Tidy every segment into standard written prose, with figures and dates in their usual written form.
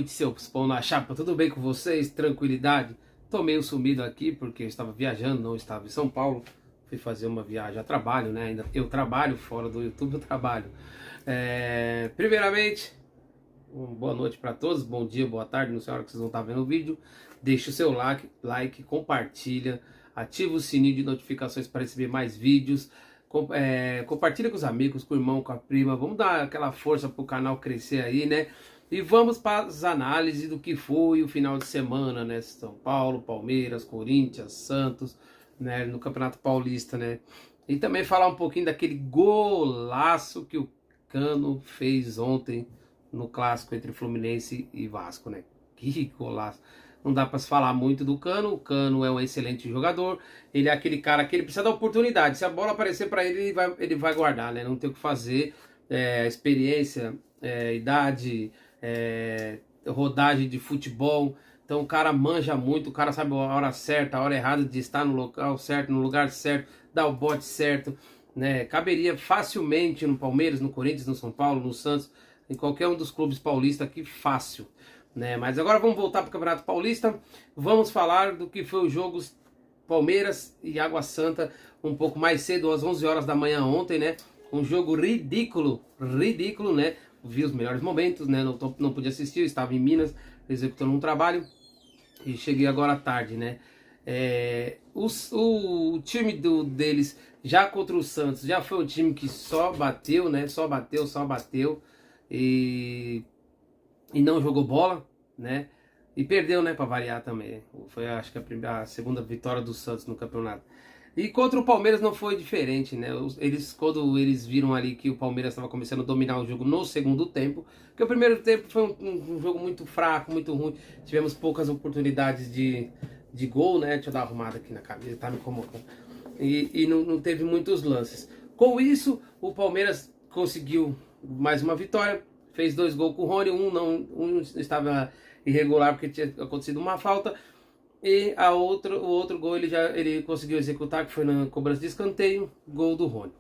noite, seus pão na chapa, tudo bem com vocês? Tranquilidade? Tô meio sumido aqui porque eu estava viajando, não estava em São Paulo. Fui fazer uma viagem a trabalho, né? Ainda eu trabalho, fora do YouTube eu trabalho. Primeiramente, uma boa noite para todos, bom dia, boa tarde, não sei a hora que vocês vão estar vendo o vídeo. Deixa o seu like, compartilha, ativa o sininho de notificações para receber mais vídeos. Compartilha com os amigos, com o irmão, com a prima. Vamos dar aquela força pro canal crescer aí, né? E vamos para as análises do que foi o final de semana, né? São Paulo, Palmeiras, Corinthians, Santos, né? No Campeonato Paulista, né? E também falar um pouquinho daquele golaço que o Cano fez ontem no clássico entre Fluminense e Vasco, né? Que golaço! Não dá para se falar muito do Cano. O Cano é um excelente jogador. Ele é aquele cara que ele precisa da oportunidade. Se a bola aparecer para ele, ele vai guardar, né? Não tem o que fazer. Experiência, idade, rodagem de futebol. Então o cara manja muito. O cara sabe a hora certa, a hora errada de estar no local certo, no lugar certo, dar o bote certo, né? Caberia facilmente no Palmeiras, no Corinthians, no São Paulo, no Santos, em qualquer um dos clubes paulistas aqui, fácil. Né? Mas agora vamos voltar para o Campeonato Paulista. Vamos falar do que foi os jogos Palmeiras e Água Santa um pouco mais cedo, às 11 horas da manhã ontem, né? Um jogo ridículo, né? Vi os melhores momentos, né? Não pude assistir, eu estava em Minas executando um trabalho e cheguei agora à tarde, né? O time deles já contra o Santos já foi um time que só bateu, né? Só bateu e não jogou bola, né? E perdeu, né, para variar também. Foi, acho que a segunda vitória do Santos no campeonato. E contra o Palmeiras não foi diferente, né? Quando eles viram ali que o Palmeiras estava começando a dominar o jogo no segundo tempo, porque o primeiro tempo foi um jogo muito fraco, muito ruim. Tivemos poucas oportunidades de gol, né? Deixa eu dar uma arrumada aqui na camisa, tá me incomodando. E não teve muitos lances. Com isso, o Palmeiras conseguiu mais uma vitória. Fez 2 gols com o Rony, um estava irregular porque tinha acontecido uma falta. E o outro gol ele conseguiu executar, que foi na cobrança de escanteio, gol do Rony.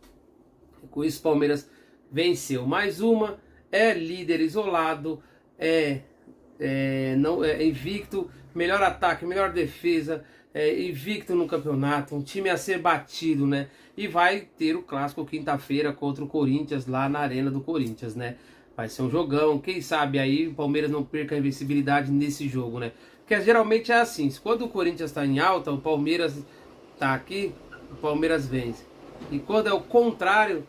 Com isso o Palmeiras venceu mais uma, é líder isolado, não é invicto, melhor ataque, melhor defesa, invicto no campeonato, um time a ser batido, né? E vai ter o clássico quinta-feira contra o Corinthians lá na Arena do Corinthians, né? Vai ser um jogão, quem sabe aí o Palmeiras não perca a invencibilidade nesse jogo, né? Porque geralmente é assim, quando o Corinthians está em alta, o Palmeiras está aqui, o Palmeiras vence. E quando é o contrário,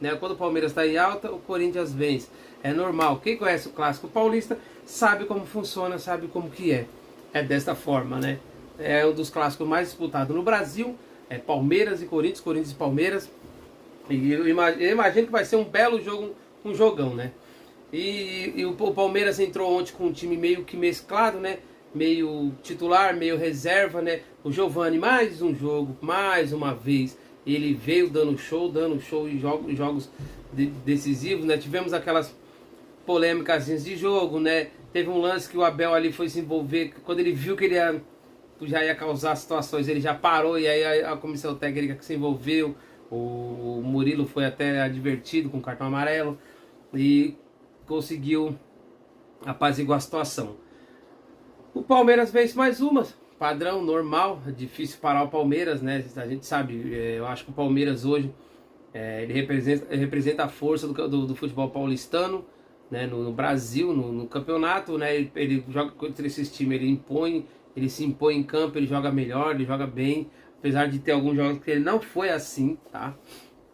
né? Quando o Palmeiras está em alta, o Corinthians vence. É normal, quem conhece o Clássico Paulista sabe como funciona, sabe como que é. É desta forma, né? É um dos clássicos mais disputados no Brasil, é Palmeiras e Corinthians, Corinthians e Palmeiras. E eu imagino que vai ser um belo jogo, um jogão, né? E o Palmeiras entrou ontem com um time meio que mesclado, né? Meio titular, meio reserva, né? O Giovani, mais um jogo, mais uma vez, ele veio dando show em jogos decisivos, né? Tivemos aquelas polêmicas de jogo, né? Teve um lance que o Abel ali foi se envolver, quando ele viu que ele já ia causar situações, ele já parou e aí a comissão técnica que se envolveu, o Murilo foi até advertido com cartão amarelo e conseguiu apaziguar a situação. O Palmeiras vence mais uma, padrão, normal, é difícil parar o Palmeiras, né? A gente sabe, eu acho que o Palmeiras hoje, ele representa a força do futebol paulistano, né? No Brasil, no campeonato, né? Ele joga contra esses times, ele se impõe em campo, ele joga melhor, ele joga bem, apesar de ter alguns jogos que ele não foi assim, tá?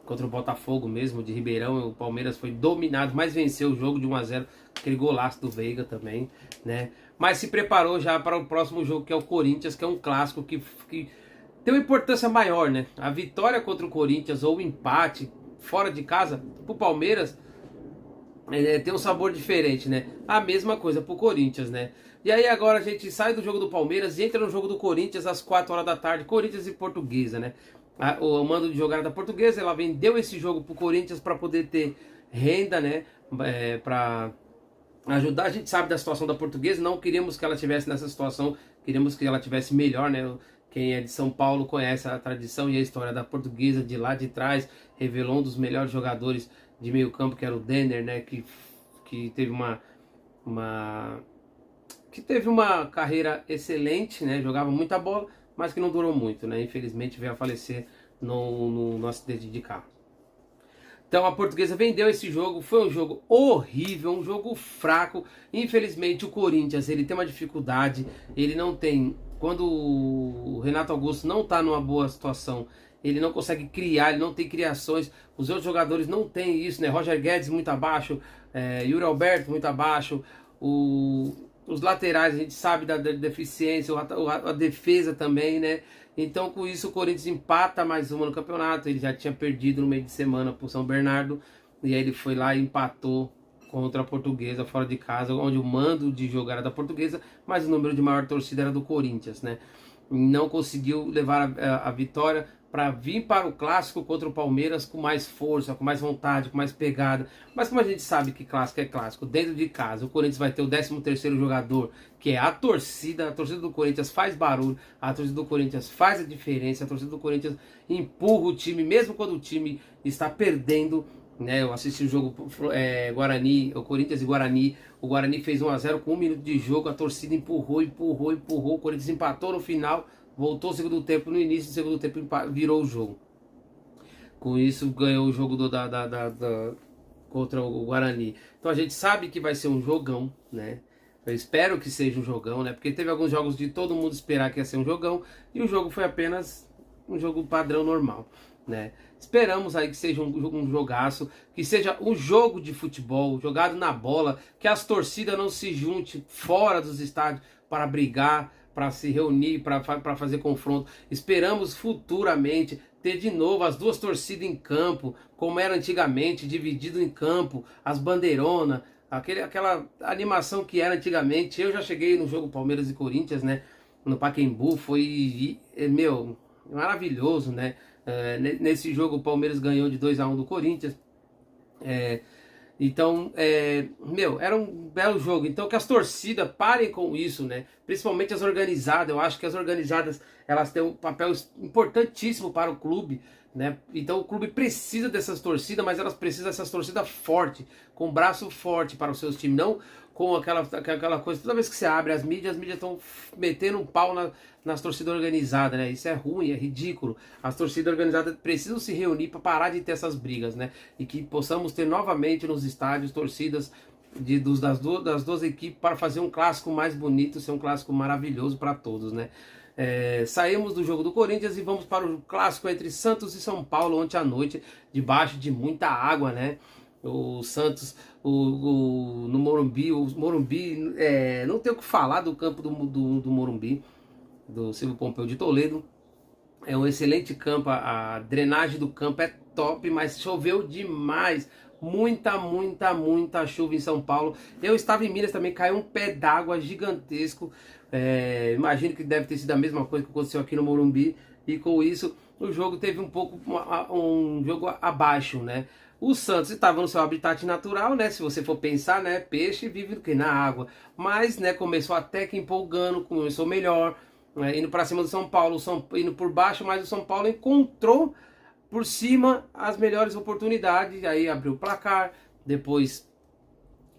Contra o Botafogo mesmo, de Ribeirão, o Palmeiras foi dominado, mas venceu o jogo de 1-0, aquele golaço do Veiga também, né? Mas se preparou já para o próximo jogo, que é o Corinthians, que é um clássico que tem uma importância maior, né? A vitória contra o Corinthians ou o empate fora de casa, pro Palmeiras, tem um sabor diferente, né? A mesma coisa pro Corinthians, né? E aí agora a gente sai do jogo do Palmeiras e entra no jogo do Corinthians às 4 horas da tarde, Corinthians e Portuguesa, né? O mando de jogar da Portuguesa, ela vendeu esse jogo pro Corinthians para poder ter renda, né? Para ajudar. A gente sabe da situação da Portuguesa, não queríamos que ela tivesse nessa situação, queríamos que ela tivesse melhor, né? Quem é de São Paulo conhece a tradição e a história da Portuguesa de lá de trás, revelou um dos melhores jogadores de meio campo, que era o Denner, né? Que teve uma que teve uma carreira excelente, né? Jogava muita bola, mas que não durou muito, né? Infelizmente veio a falecer no acidente de carro. Então a Portuguesa vendeu esse jogo, foi um jogo horrível, um jogo fraco. Infelizmente o Corinthians, ele tem uma dificuldade, ele não tem, quando o Renato Augusto não está numa boa situação, ele não consegue criar, ele não tem criações, os outros jogadores não têm isso, né? Roger Guedes muito abaixo, Yuri Alberto muito abaixo, os laterais a gente sabe da deficiência, a defesa também, né? Então com isso o Corinthians empata mais uma no campeonato. Ele já tinha perdido no meio de semana pro São Bernardo, e aí ele foi lá e empatou contra a Portuguesa fora de casa, onde o mando de jogo era da Portuguesa, mas o número de maior torcida era do Corinthians, né? Não conseguiu levar a vitória para vir para o clássico contra o Palmeiras com mais força, com mais vontade, com mais pegada. Mas como a gente sabe que clássico é clássico, dentro de casa, o Corinthians vai ter o 13º jogador, que é a torcida do Corinthians faz barulho, a torcida do Corinthians faz a diferença, a torcida do Corinthians empurra o time, mesmo quando o time está perdendo, né? Eu assisti o jogo Guarani, o Corinthians e Guarani, o Guarani fez 1-0 com 1 minuto de jogo, a torcida empurrou, o Corinthians empatou no final, voltou o segundo tempo, no início do segundo tempo virou o jogo. Com isso ganhou o jogo contra o Guarani. Então a gente sabe que vai ser um jogão, né? Eu espero que seja um jogão, né? Porque teve alguns jogos de todo mundo esperar que ia ser um jogão, e o jogo foi apenas um jogo padrão normal, né? Esperamos aí que seja um jogaço, que seja um jogo de futebol jogado na bola, que as torcidas não se juntem fora dos estádios para brigar, para se reunir, para fazer confronto. Esperamos futuramente ter de novo as duas torcidas em campo, como era antigamente, dividido em campo, as bandeironas, aquela animação que era antigamente. Eu já cheguei no jogo Palmeiras e Corinthians, né? No Pacaembu, foi, maravilhoso, né? Nesse jogo o Palmeiras ganhou de 2-1 do Corinthians. Então, era um belo jogo. Então que as torcidas parem com isso, né? Principalmente as organizadas. Eu acho que as organizadas, elas têm um papel importantíssimo para o clube, né? Então o clube precisa dessas torcidas, mas elas precisam dessas torcidas fortes, com braço forte para os seus times, não com aquela coisa. Toda vez que você abre as mídias estão metendo um pau nas torcidas organizadas, né? Isso é ruim, é ridículo. As torcidas organizadas precisam se reunir para parar de ter essas brigas, né? E que possamos ter novamente nos estádios torcidas das duas equipes para fazer um clássico mais bonito, ser um clássico maravilhoso para todos, né? Saímos do jogo do Corinthians e vamos para o clássico entre Santos e São Paulo ontem à noite, debaixo de muita água, né? O Santos no Morumbi, não tem o que falar do campo do Morumbi, do Silvio Pompeu de Toledo. É um excelente campo, a drenagem do campo é top, mas choveu demais. Muita chuva em São Paulo. Eu estava em Minas também, caiu um pé d'água gigantesco. Imagino que deve ter sido a mesma coisa que aconteceu aqui no Morumbi. E com isso, o jogo teve um jogo abaixo, né? O Santos estava no seu habitat natural, né? Se você for pensar, né? Peixe vive do que? Na água. Mas, né? Começou até que empolgando, começou melhor, indo para cima do São Paulo, indo por baixo, mas o São Paulo encontrou por cima as melhores oportunidades, aí abriu o placar, depois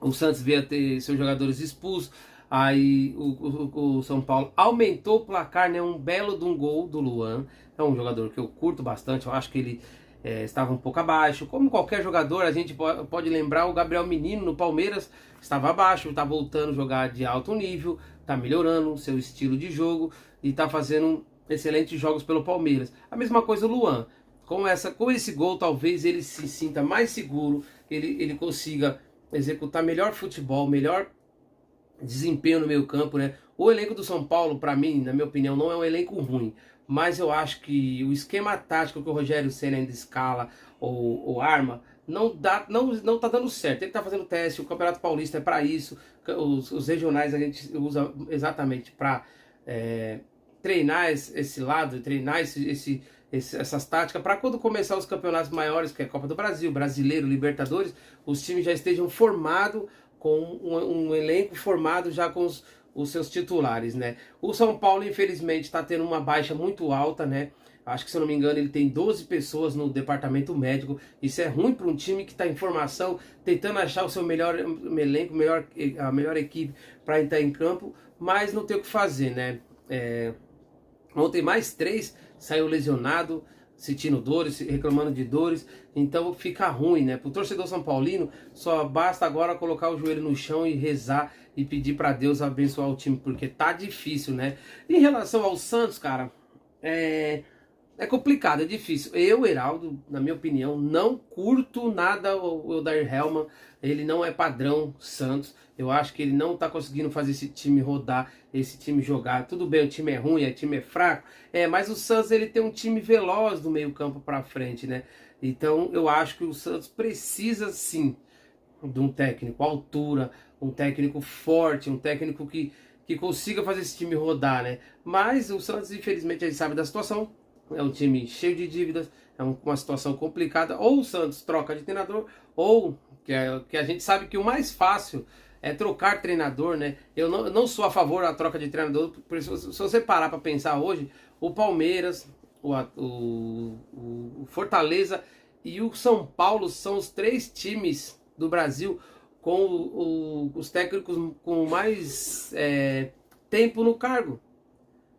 o Santos veio a ter seus jogadores expulsos, aí o São Paulo aumentou o placar, né? Um belo de um gol do Luan, é um jogador que eu curto bastante, eu acho que ele estava um pouco abaixo, como qualquer jogador. A gente pode lembrar o Gabriel Menino no Palmeiras, estava abaixo, está voltando a jogar de alto nível, está melhorando o seu estilo de jogo e está fazendo excelentes jogos pelo Palmeiras. A mesma coisa o Luan. Com esse gol, talvez ele se sinta mais seguro, ele consiga executar melhor futebol, melhor desempenho no meio campo, né? O elenco do São Paulo, para mim, na minha opinião, não é um elenco ruim, mas eu acho que o esquema tático que o Rogério Ceni ainda escala ou arma, não tá dando certo. Ele tá fazendo teste, o Campeonato Paulista é para isso, os regionais a gente usa exatamente para treinar esse lado, treinar essas táticas, para quando começar os campeonatos maiores, que é a Copa do Brasil, Brasileiro, Libertadores, os times já estejam formados, com um elenco formado já com os seus titulares, né? O São Paulo, infelizmente, está tendo uma baixa muito alta, né? Acho que, se eu não me engano, ele tem 12 pessoas no departamento médico. Isso é ruim para um time que está em formação, tentando achar o seu melhor elenco, a melhor equipe para entrar em campo, mas não tem o que fazer, né? Ontem mais 3 saiu lesionado, sentindo dores, reclamando de dores, então fica ruim, né? Para o torcedor são paulino, só basta agora colocar o joelho no chão e rezar e pedir para Deus abençoar o time, porque tá difícil, né? Em relação ao Santos, cara, é complicado, é difícil. Eu, Heraldo, na minha opinião, não curto nada o Odair Hellmann. Ele não é padrão Santos. Eu acho que ele não tá conseguindo fazer esse time rodar, esse time jogar. Tudo bem, o time é ruim, o time é fraco. Mas o Santos, ele tem um time veloz do meio campo para frente, né? Então eu acho que o Santos precisa sim de um técnico à altura, um técnico forte, um técnico que consiga fazer esse time rodar, né? Mas o Santos, infelizmente, a gente sabe da situação. É um time cheio de dívidas, é uma situação complicada. Ou o Santos troca de treinador, ou que a gente sabe que o mais fácil é trocar treinador, né? Eu não sou a favor da troca de treinador, porque se você parar para pensar hoje, o Palmeiras, o Fortaleza e o São Paulo são os 3 times do Brasil com os técnicos com mais tempo no cargo,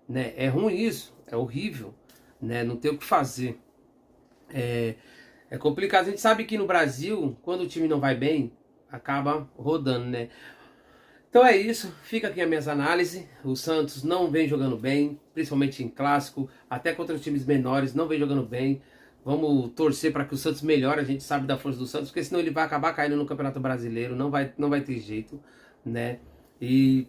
né? É ruim isso, é horrível, né? Não tem o que fazer. É complicado. A gente sabe que no Brasil, quando o time não vai bem, acaba rodando, né? Então é isso, fica aqui a minhas análises. O Santos não vem jogando bem, principalmente em clássico, até contra os times menores, não vem jogando bem. Vamos torcer para que o Santos melhore, a gente sabe da força do Santos, porque senão ele vai acabar caindo no Campeonato Brasileiro, não vai ter jeito, né? E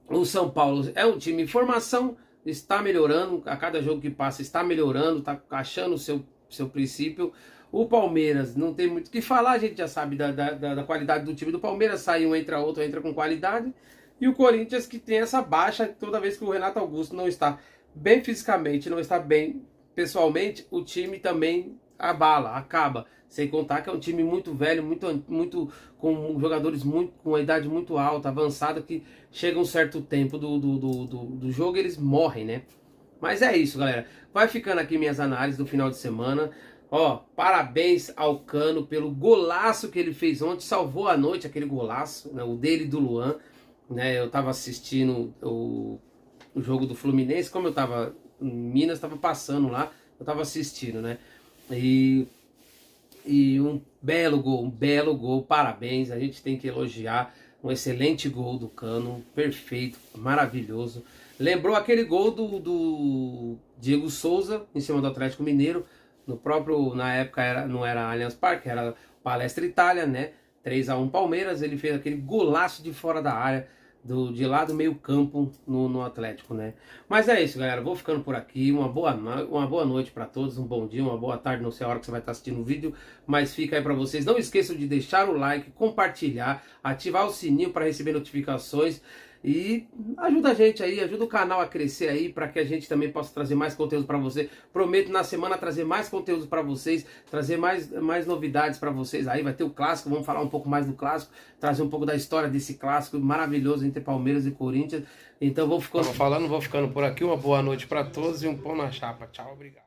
o São Paulo é um time em formação, está melhorando, a cada jogo que passa está melhorando, está achando o seu princípio. O Palmeiras não tem muito o que falar, a gente já sabe da qualidade do time do Palmeiras, sai um, entra outro, entra com qualidade. E o Corinthians, que tem essa baixa toda vez que o Renato Augusto não está bem fisicamente, não está bem pessoalmente, o time também acaba. Sem contar que é um time muito velho, muito com jogadores com uma idade muito alta, avançada, que chega um certo tempo do jogo e eles morrem, né? Mas é isso, galera. Vai ficando aqui minhas análises do final de semana. Ó, parabéns ao Cano pelo golaço que ele fez ontem, salvou a noite aquele golaço, né, o dele e do Luan, né? Eu tava assistindo o jogo do Fluminense, como eu tava em Minas, tava passando lá, eu tava assistindo, né? E um belo gol, parabéns, a gente tem que elogiar, um excelente gol do Cano, perfeito, maravilhoso. Lembrou aquele gol do Diego Souza em cima do Atlético Mineiro, na época não era Allianz Parque, era Palestra Itália, né? 3-1 Palmeiras, ele fez aquele golaço de fora da área, de lá do meio campo no Atlético, né? Mas é isso, galera, vou ficando por aqui, uma boa noite para todos, um bom dia, uma boa tarde, não sei a hora que você vai estar assistindo o vídeo, mas fica aí para vocês, não esqueçam de deixar o like, compartilhar, ativar o sininho para receber notificações. E ajuda a gente aí, ajuda o canal a crescer aí, para que a gente também possa trazer mais conteúdo para você. Prometo na semana trazer mais conteúdo para vocês, trazer mais novidades para vocês. Aí vai ter o clássico, vamos falar um pouco mais do clássico, trazer um pouco da história desse clássico maravilhoso entre Palmeiras e Corinthians. Então vou ficando por aqui, uma boa noite para todos e um pão na chapa. Tchau, obrigado.